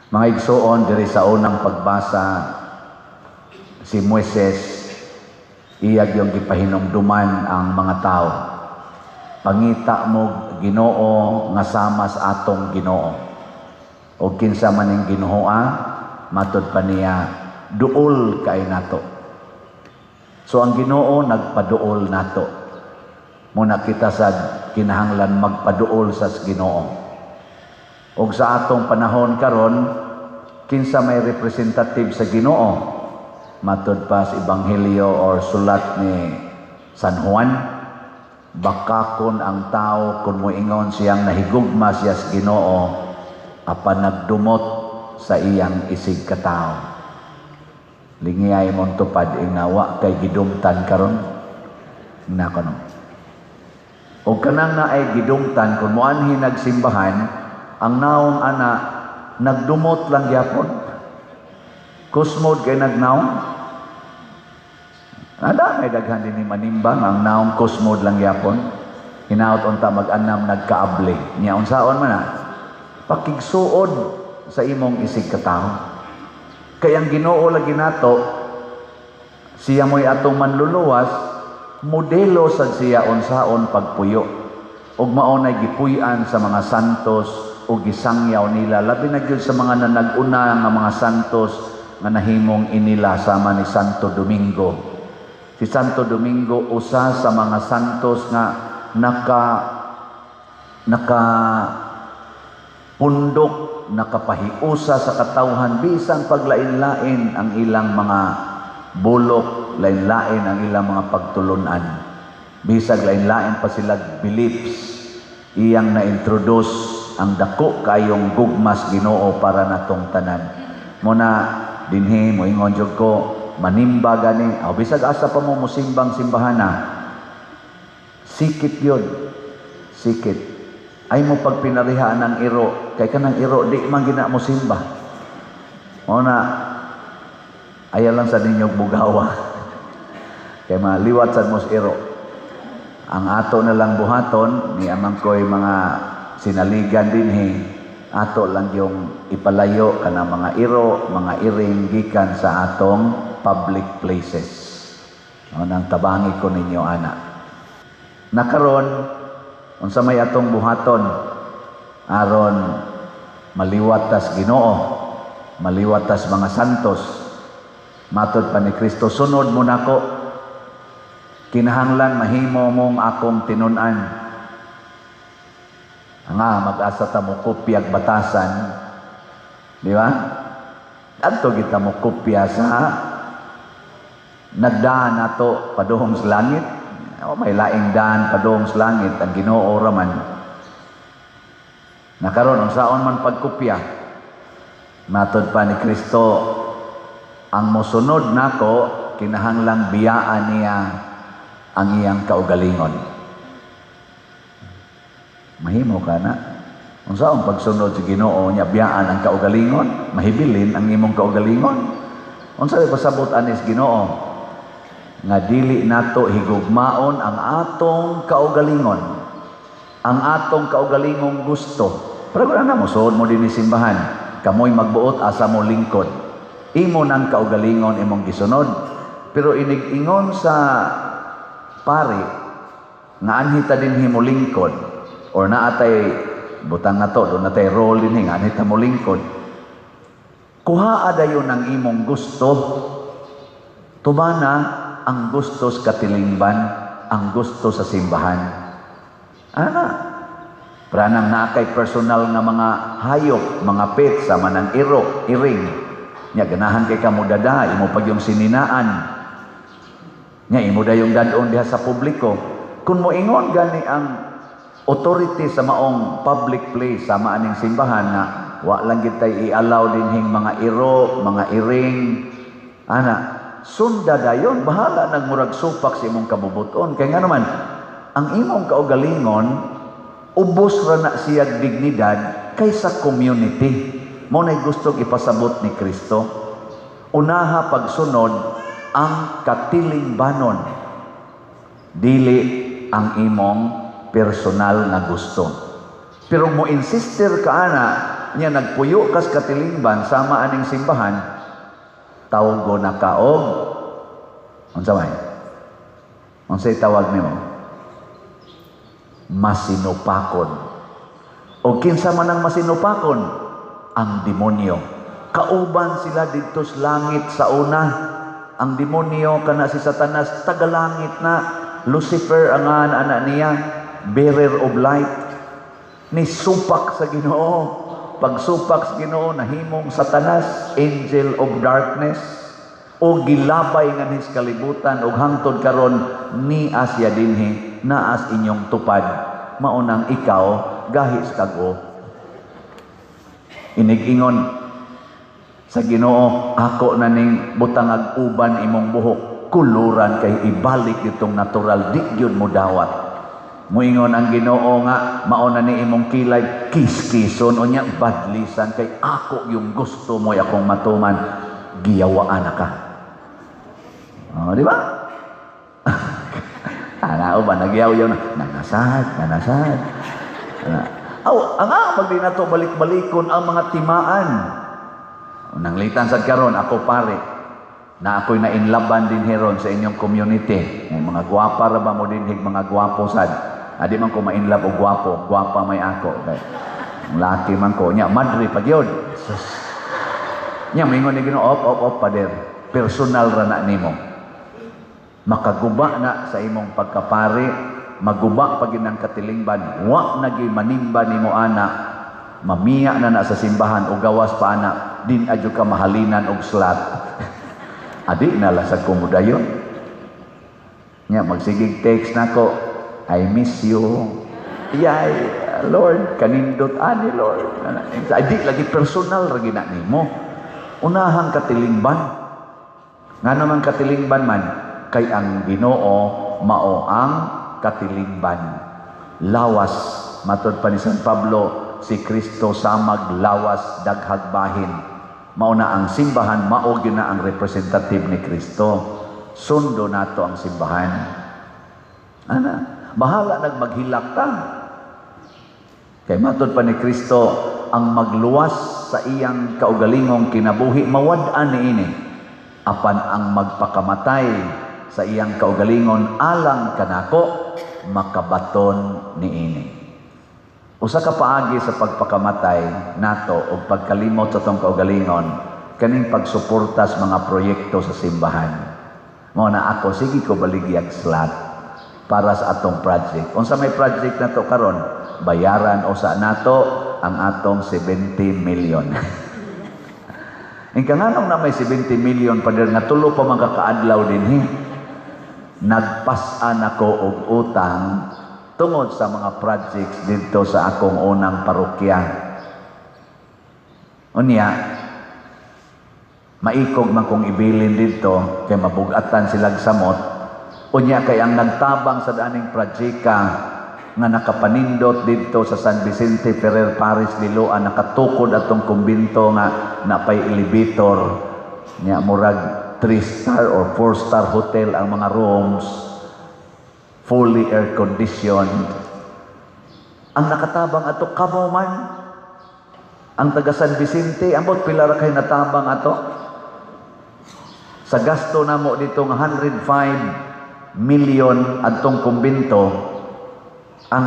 Mga igsoon, diri sa unang pagbasa, si Moises, iyag yung gipahinumduman ang mga tao. Pangita mo Ginoo nga sama sa atong Ginoo. O kinsa man ning Ginooa, matud pa niya, duol kay nato. So ang Ginoo nagpaduol nato. Muna kita sa kinahanglan magpaduol sa Ginoo. Og sa atong panahon karon, kinsa may representative sa Ginoo, matud pa sa ebanghelyo or sulat ni San Juan, bakakon ang tao kung moingon siyang nahigugma siya sa Ginoo apan nagdumot sa iyang isig katao. Lingiyay mong tupad ing nawa kay gidumtan karon nakono. O kanang na ay gidumtan kung moanhi nagsimbahan, ang naong ana nagdumot lang gyapon. Kusmod kay nagnaong. Ada may daghan din ni manimbang ang naong kusmod lang gyapon. Hinaot unta mag-anam nagkaable. Nya unsaon man na? Pakigsuod sa imong isig katao. Kay ang Ginoo lagi nato, siya mo'y atong manluluwas, modelo sad siya unsaon pagpuyo. Ug maunay gipuy-an sa mga santos o gisangyaw nila, labi na gyud sa mga nanag-una nga mga santos nga nahimong inila sama ni Santo Domingo. Si Santo Domingo usa sa mga santos nga pundok, nakapahiusa sa katawhan bisan paglain-lain ang ilang mga bulok, lain-lain ang ilang mga pagtulunan. Bisag lain-lain pa sila beliefs, iyang na-introduce ang dako kayong gugmas Ginoo para natong tanan. Muna dinhi moingon jud ko manimba gani, bisag asa pa mo musimbang simbahana. Sikit yun, sikit. Ay mo pagpinarihaan ng iro, kay kanang iro di man gina mo simba. Muna aya lang sa ninyong bugawa. Kay maliwat sa mos iro. Ang ato na lang buhaton, ni amang ko'y mga sinaligan din ato lang yung ipalayo ka ng mga iro, mga iring gikan sa atong public places. Nang tabangi ko ninyo, ana. Nakaron, unsa may atong buhaton, aron maliwatas Ginoo, maliwatas mga santos, matod pa ni Kristo, sunod mo nako, kinahanglan mahimo mong akong tinun-an. Nga, mag-asa ta mo kopyag batasan. Di ba? Adto kita mo kopya sa nagdaan nato padung sa langit. May laing daan padung sa langit ang Ginoo raman. Nakaron unsaon man pagkopya. Matod pa ni Kristo, ang mosunod nako kinahanglang biyaan niya ang iyang kaugalingon. Mahimo ka na. Unsaon pagsunod sa Ginoo niya biyaan ang kaugalingon, mahibilin ang imong kaugalingon. Unsa ay pasabot anis Ginoo nga dili nato higugmaon ang atong kaugalingon, ang atong kaugalingong gusto. Pero na mo suod mo dinhi simbahan, kamoy magbuot asa mo lingkod. Imo nang kaugalingon imong gisunod. Pero inig-ingon sa pari nga anhi ta dinhi mo lingkod. Or naatay butang na to, doon natay role din nga, anita mo lingkod. Kuha adayon ang imong gusto, tumana ang gusto sa katilingban, ang gusto sa simbahan. Ana, pranang nakay personal nga mga hayop, mga pet, sama ng iro, iring. Nya, ganahan kay kamudada, imo pag yung sininaan. Nya, imo da yung dadon diha sa publiko. Kung mo ingon gani ang authority sa maong public place sama aning simbahan nga wa lang kitay i-allow dinhing mga iro, mga iring, ana sunda dayon bahala nagmurag supak sa imong kabubuton. Kay nga naman ang imong kaugalingon ubos ra na siya dignidad kaysa community. Mo nay gustong ipasabot ni Kristo, unaha pagsunod ang katilingbanon, dili ang imong personal na gusto. Pero mo insister ka ana Nya nagpuyo kas katilingban sama aning simbahan, tawgo na kaog. Unsa may? Unsay tawag nimo? Masinupakon. O kinsa man ang masinupakon? Ang demonyo. Kauban sila dito sa langit sa una. Ang demonyo kana si Satanas tagalangit na. Lucifer ang anak niya, bearer of light. Ni supak sa Ginoo. Pagsupak sa Ginoo nahimong Satanas, angel of darkness. O gilabay nga his kalibutan og hangtod karon ni asya dinhi naas inyong tupad maunang ikaw gahis kago. Inig-ingon sa Ginoo, ako na ning butangag uban imong buhok, kuluran kay ibalik itong natural, di gyud mo dawat. Muingon ang Ginoo nga mauna ni imong kilay kiskison unya badlisan kay ako yung gusto mo akong matuman, giyawaan na ka. Oh, di ba? Ana ba nagyaw-yaw na nanasad. Magdi na to balik-balikon ang mga timaan. Nanglitan sad karon ako pare na ako'y nainlaban din heron sa inyong community. May mga gwapa ra ba mo dinhig mga gwapo sad. Adi man ko mainlab og gwapo, gwapa may ako. Kay laki man ko nya madri pag yun. Nya mingon ni Ginoo, op pader. Personal ra na nimo. Makaguba na sa imong pagkapari, maguba pag ng katilingban, wa naging manimba nimo ana, mamiya na sa simbahan o gawas pa ana, din adyo ka mahalinan og slat. Adi na lasag kumudayon. Nya magsigig text nako, I miss you. Yay, Lord, kanindot ani Lord. Adi lagi personal ra gina nimo. Unahang katilingban. Nga naman katilingban man, kay ang Ginoo mao ang katilingban. Lawas, matod pa ni San Pablo, si Kristo samag lawas daghag bahin. Mao na ang simbahan, mao gyud na ang representative ni Kristo. Sundo nato ang simbahan. Ana, bahala nagmaghilak ta. Kay matod pa ni Kristo, ang magluwas sa iyang kaugalingong kinabuhi mawad-an niini. Apan ang magpakamatay sa iyang kaugalingon alang kanako makabaton niini. Usa ka paagi sa pagpakamatay nato o pagkalimot sa tong kaugalingon kaning pagsuporta sa mga proyekto sa simbahan. Mao na ako sige ko baligyag slot para sa atong project. Unsa may project nato karon? Bayaran usa nato ang atong 70 million. Ingka nganong na may 70 million pa nga tulo pa man kakaadlaw dinhi. Nagpas-an ako og utang tungod sa mga projects dito sa akong unang parokya. Unya, maikog man kong ibilin dito kay mabugatan silang samot. Unya kay ang nagtabang sa daning projeka nga nakapanindot dito sa San Vicente Ferrer Parish Liloan, nakatukod atong kumbinto nga napay elevator nya murag 3-star or 4-star hotel ang mga rooms, fully air-conditioned. Ang nakatabang ato, kamo man, ang taga San Vicente, ambot pila ra kay natabang ato. Sa gasto na mo dito nga 105 million atong kumbinto, ang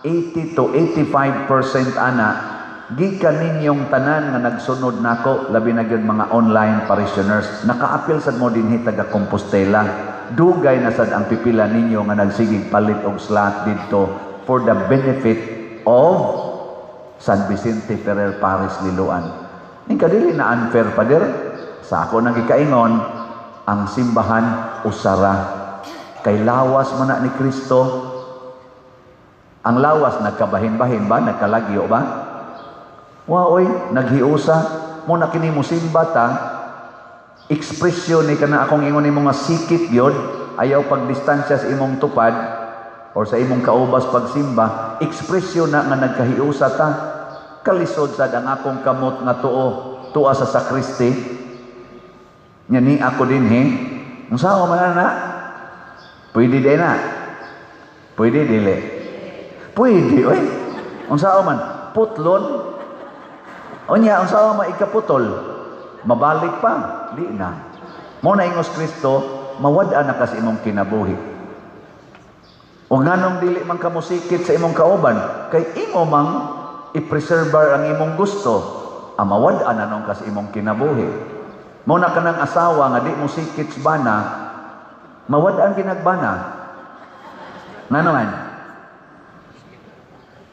80 to 85% ana, gikan ninyong tanan nga nagsunod nako, labi na gyud mga online parishioners, nakaapil sad mo dinhi taga Compostela, dugay na sad ang pipila ninyo nga nagsigig palit og slot dito for the benefit of San Vicente Ferrer Parish Liloan. Ning kadili na unfair pa dir sa ako nang gikaingon, ang simbahan usara kay lawas man na ni Kristo. Ang lawas nagkabahin-bahin ba, nagkalagyo ba? Waoy, naghiusa mo na kini mo simba ta, ekspresyon ni kana akong ingon nimo nga sikit gyud, ayaw pagdistansya sa imong tupad or sa imong kaubas pagsimba, ekspresyon na nga nagkahiusa ta. Kalisod sad ang akong kamot nga tuo sa sakristi. Nya ni ako dinhi, unsa man na? Pwede din na. Pwede dili. Pwede oy. Unsa man? Putlon. Unya, ang sawa maikaputol, mabalik pa, di na. Mo na ingos Kristo, mawad-an na kasi imong kinabuhi. O nganong dili man ka musikit sa imong kauban, kay imo mang i-preserve ang imong gusto, mawad-an na nung kasi imong kinabuhi. Mo na kanang asawa nga di musikit sa bana, mawad-an ginagbana. Nga naman,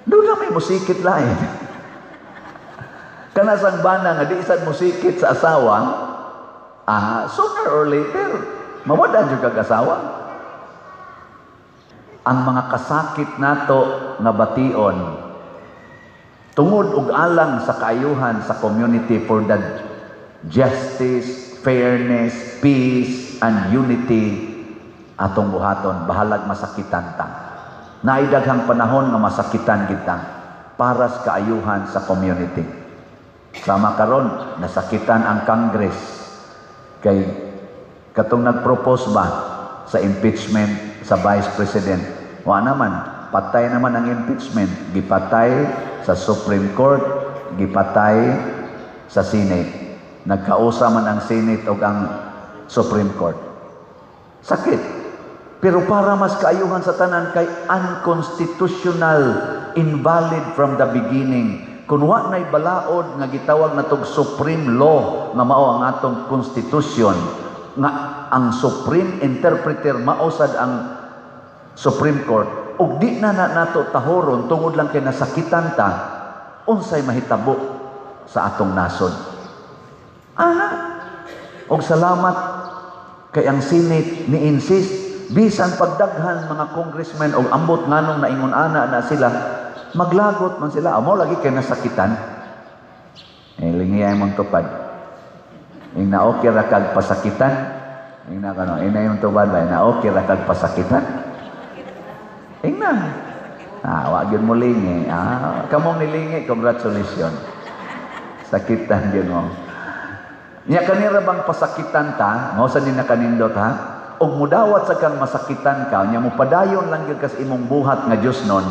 doon na may musikit lain. Kanasang bana nga di isang musikit sa asawa, sooner or later, mawad-an yung kag-asawa. Ang mga kasakit nato nga bation, tungod ug alang sa kaayuhan sa community for the justice, fairness, peace, and unity, atong buhaton, bahalag masakitan ta. Naidaghang panahon nga masakitan kita para sa kaayuhan sa community. Sama karon, nasakitan ang Congress kay katong nag-propose ba sa impeachment sa Vice President. Wa naman, patay naman ang impeachment. Gipatay sa Supreme Court, gipatay sa Senate. Nagkausa man ang Senate o ang Supreme Court. Sakit. Pero para mas kaayuhan sa tanan kay unconstitutional, invalid from the beginning. Kung wa na'y balaod nga gitawag na tog supreme law nga mao ang atong constitution, nga ang supreme interpreter mausad ang Supreme Court, ug di na nato tahoron tungod lang kay nasakitan ta, unsay mahitabo sa atong nasod. Og salamat kay ang Senate ni insist bisan pagdaghan mga congressmen o ambot nganong naingon ana na sila, maglagot man sila. Amo lagi kay nasakitan. Lingiyay mong tupad. Ing na okay ra kag pasakitan. Ing na kano, ina yung tupad ba na okay ra kag pasakitan. Ing na. Wa gyud mo lingi. Kamong nilingi, congratulations. Sakitan gyud mo. Nya kanira bang pasakitan ta, mao sa din na kanindot ha? Og mudawat sa kang masakitan ka, nya mo padayon lang gyud kas imong buhat nga Dios nun,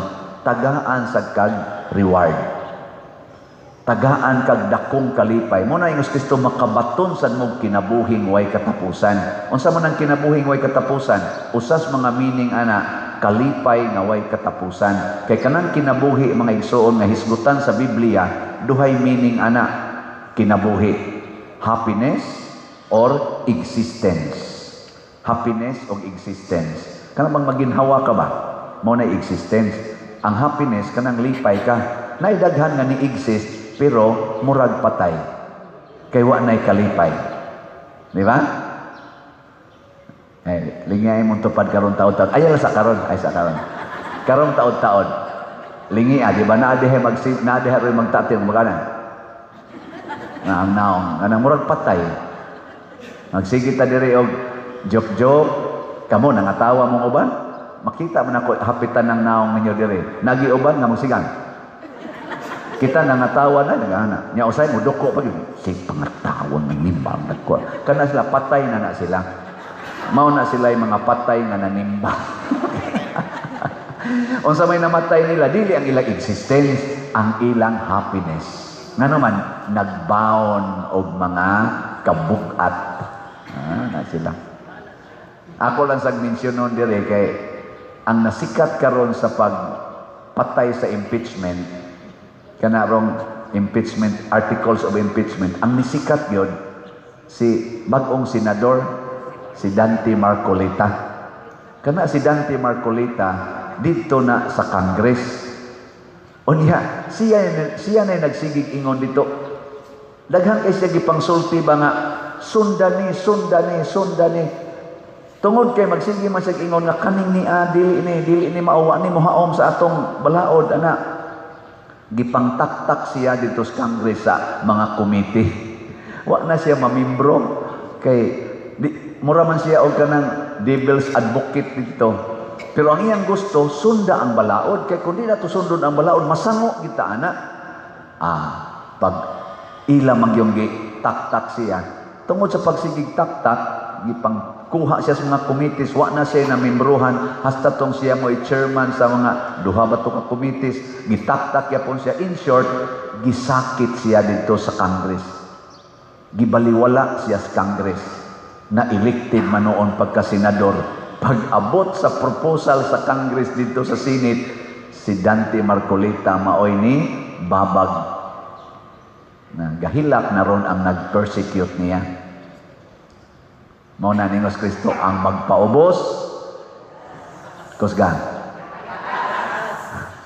tagaan sa kag reward. Tagaan kag dakong kalipay. Mo na ingos Kristo makabaton sa mong kinabuhing way katapusan. Unsa man ang kinabuhing way katapusan? Usas mga meaning ana, kalipay nga way katapusan. Kay kanang kinabuhi mga igsoon nga hisgutan sa Biblia, duhay meaning ana, kinabuhi. Happiness or existence. Happiness o existence. Kanang bang maginhawa ka ba? Mo na existence. Ang happiness kanang lipay ka. Naidaghan nga ni exist pero murag patay. Kay wa nay kalipay. Di ba? Lingay mo tupad karon taon-taon. Ay sa karon, Karon taon-taon. Lingi di ba na adihe ro magtatil maganan. Naong anang murag patay. Magsige ta diri og joke-joke, kamo nangatawa mong uban, makita man ako hapitan ng naong ninyo dire. Nagi uban nga musigan. Kita nangatawa na nagana. Nya usay mo doko pa gyud. Si pangatawon ng nimbang nagko. Kana sila patay na sila. Mao na sila mga patay nga nanimbang. Unsa may namatay nila dili ang ilang existence, ang ilang happiness. Nga naman nagbaon og mga kabugat. Na sila. Ako lang sa mensyonon dire kay ang nasikat karon sa pagpatay sa impeachment, kanarong impeachment, articles of impeachment, ang nisikat yun, si bagong senador, si Dante Marcolita. Kana si Dante Marcolita, dito na sa Congress. Unya, siya na nagsigig ingon dito. Daghang kay siya gipangsulti ba nga, sundani. Tungod kay magsige man siya ingon nga kaning ni dili ni maawa ni mohaom sa atong balaod ana. Gipangtaktak siya dito sa Congress sa mga committee. Wa na siya mamimbro kay mura man siya og kanang devil's advocate dito. Pero ang iyang gusto sunda ang balaod kay kun di na to sundon ang balaod masango kita ana. Pag ila magyong taktak siya tungod sa pagsigig taktak gipang kuha siya sa mga committees, wa na siya na membruhan, hasta tong siya mo chairman sa mga duha ba to ka committees, gitaktak yapon siya. In short, gisakit siya dito sa Congress. Gibaliwala siya sa Congress na elected man noon pagka-senador. Pag-abot sa proposal sa Congress dito sa Senate, si Dante Marcolita maoy ni babag. Gahilak na ron ang nag-persecute niya. Mao na ningos Kristo ang magpaubos. Kusgan.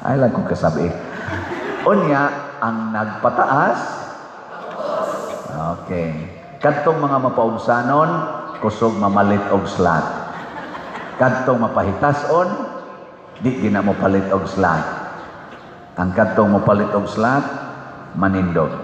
Ay lang kong kasabi. Unya, ang nagpataas. Okay. Kadtong mga mapaubsanon, kusog mamalit og slat. Kadtong mapahitason, di gina mo palit og slat. Ang kadtong mapalit og slat, manindog.